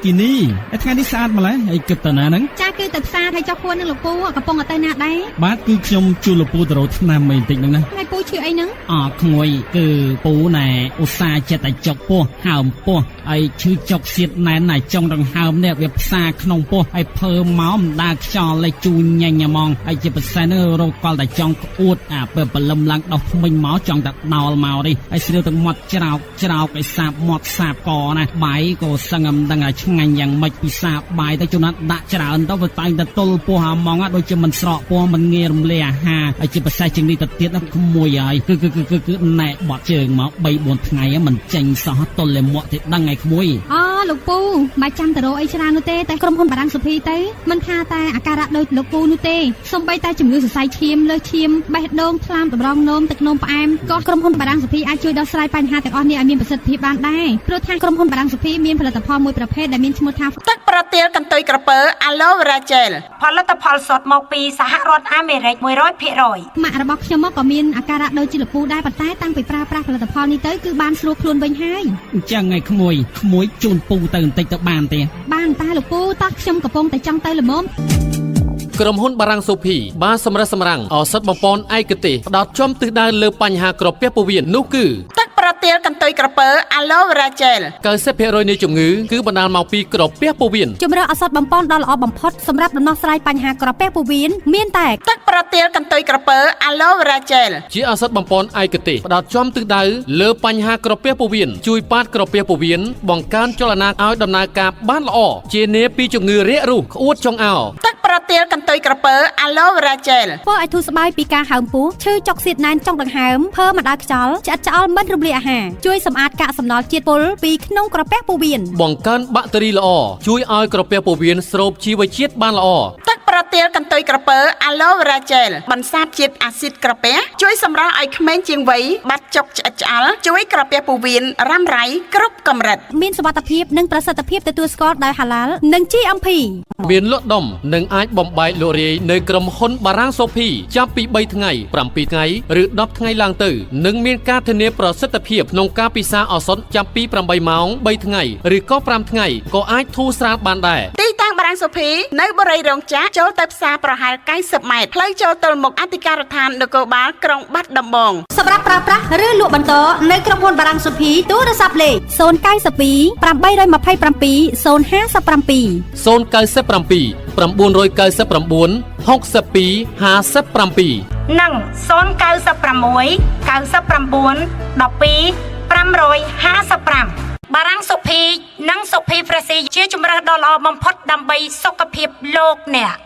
គីនេះថ្ងៃនេះស្អាតម្ល៉េះអីគិតតាណាហ្នឹងចាគឺទៅផ្សារហើយចុះគួននឹងលោកពូកំពុងទៅណាដែរបាទគឺខ្ញុំជួលលោកពូទៅរកឆ្នាំមិនតិចហ្នឹងណាហើយពូឈ្មោះអីហ្នឹងក្មួយគឺពូណែឧស្សាហ៍ចិត្តតែចុកពោះហើមពោះហើយឈឺចុកសៀតណែនណាចុងដង្ហើមនេះវាផ្សាក្នុងពោះហើយភើមកមិនដាខ្យល់លេជូនញញហ្មងហើយជាពិសេសនោះរោគកលតែចង់ក្អួតពេលបលឹមឡើងដោះថ្មិញមកចង់តែដោលមកនេះហើយស្រៀវទាំងមាត់ច្រោកឲ្យសាបមាត់សាបកណាបាយក៏សឹងមិនដឹងឆ្ងាញ់យ៉ាងម៉េចពីសាបបាយទៅជួនដាក់ច្រើនទៅវាតែងតែទល់ពោះហ្មងដូចជាមិនស្រកពោះមិនងាយរំលាយអាហារហើយជាពិសេសជាងនេះទៅទៀតក្មួយហើយគឺណែបត់ជើងមក3-4ថ្ងៃមិនចេញសោះទល់តែមាក់ទៅដឹងឯក្មួយលោកពូមិនចាំទៅរកអីច្រើននោះទេតែក្រុមហ៊ុនបារាំងសុភីទៅមិនថាតែអាការៈដូចលោកពូនោះទេសូម្បីតែជំងឺសរសៃឈាមលើសឈាមបេះដូងថ្លាមតម្រងនោមទឹកនោមផ្អែមក៏ក្រុមហ៊ុនបារាំងសុភីអាចជួយដោះស្រាយបញ្ហាទាំងអស់នេះឲ្យមានប្រសិទ្ធភាពបានដែរព្រោះថាក្រុមហ៊ុនបារាំងសុភីមានផលិតផលមួយប្រភេទដែលមានឈ្មោះថាទឹកប្រទាលកន្ទុយក្រពើ Aloe Vera Gel ផលិតផលសុទ្ធមកពីសហរដ្ឋអាមេរិក 100%ម៉ាក់របស់ខ្ញុំក៏មានអាការៈដូចជាលោកពូដែរប៉ុន្តែតាំងពីប្រើប្រាស់ផលិតផលនេះទៅគឺបានស្រួលខ្លួនវិញហើយអញ្ចឹងឯក្មួយជូនពូទៅបន្តិចទៅបានទេបានតាលោកពូតោះខ្ញុំកំពុងតែចង់ទៅល្មមក្រុមហ៊ុនបារាំងសុភីបានសម្រិតសម្រាំងឱសថបំពន់ឯកទេសផ្ដោតចំទិសដៅលើបញ្ហាក្រពះពោះវៀននោះគឺទឹកប្រទាលកន្ទុយក្រពើ Aloe Vera Gel 90% នៃជំងឺគឺបណ្ដាលមកពីក្រពះពោះវៀនជំរឿឱសថបំពន់ដ៏ល្អបំផុតសម្រាប់ដំណោះស្រាយបញ្ហាក្រពះពោះវៀនមានតែទឹកប្រទាលកន្ទុយក្រពើ Aloe Vera Gel ជាឱសថបំពន់ឯកទេសផ្ដោតចំទិសដៅលើបញ្ហាក្រពះពោះវៀនជួយប៉ាត់ក្រពះពោះវៀនបង្កើនចលនាឲ្យដំណើរការបានល្អជានាពីជំងឺរាករូសក្អួតចង្អោរទឹកប្រទាលកន្ទុយក្រពើ Aloe Vera Gel ធ្វើឲ្យធូរស្បើយពីការហើមពោះឈឺចុកសៀតណែនចុងដង្ហើមភើមិនដើរខ្យល់ឆ្អិតឆ្អល់មិនរំលាយអាហារជួយសម្អាតកាកសំណល់ជាតិពុលពីក្នុងក្រពះពោះវៀនបង្កើនបាក់តេរីល្អជួយឲ្យក្រពះពោះវៀនស្រូបជីវជាតិបានល្អទឹកប្រទាលកន្ទុយក្រពើ Aloe Vera Gel បន្សាបជាតិអាស៊ីតក្រពះជួយសម្រាលឲ្យក្មេងជាងវ័យបាត់ចុកឆ្អិតឆ្អល់ជួយក្រពះពោះវៀនរ៉ាំរ៉ៃគ្រប់កម្រិតមានសុវត្ថិភាពនិងប្រសិទ្ធភាពទទួលស្គាល់ដោយហាឡាល់និង GMP មានលក់ដុំនិងអាចបំបែកលក់រាយនៅក្រុមហ៊ុនបារាំងសុភីចាប់ពី3ថ្ងៃ7ថ្ងៃឬ10ថ្ងៃឡើងទៅនិងមានការធានាប្រសិទ្ធភាពក្នុងការពិសាឱសថចាប់ពី8ម៉ោង3ថ្ងៃឬក៏5ថ្ងៃក៏អាចធូរស្រាលបានដែរទីតាំងបារាំងសុភីនៅបរិយារងចាស់ចូលទៅផ្សារប្រហែល90ម៉ែត្រផ្លូវចូលទល់មុខអធិការដ្ឋាននគរបាលក្រុងបាត់ដំបងសម្រាប់ប្រើប្រាស់ឬលក់បន្តនៅក្រុមហ៊ុនបារាំងសុភីទូរស័ព្ទលេខ092 827 057 097 999 6257និង096 99 12 555បារាំងសុភីនិងសុភីហ្វ្រេស៊ីជាជម្រើសដ៏ល្អបំផុតដើម្បីសុខភាពលោកអ្នក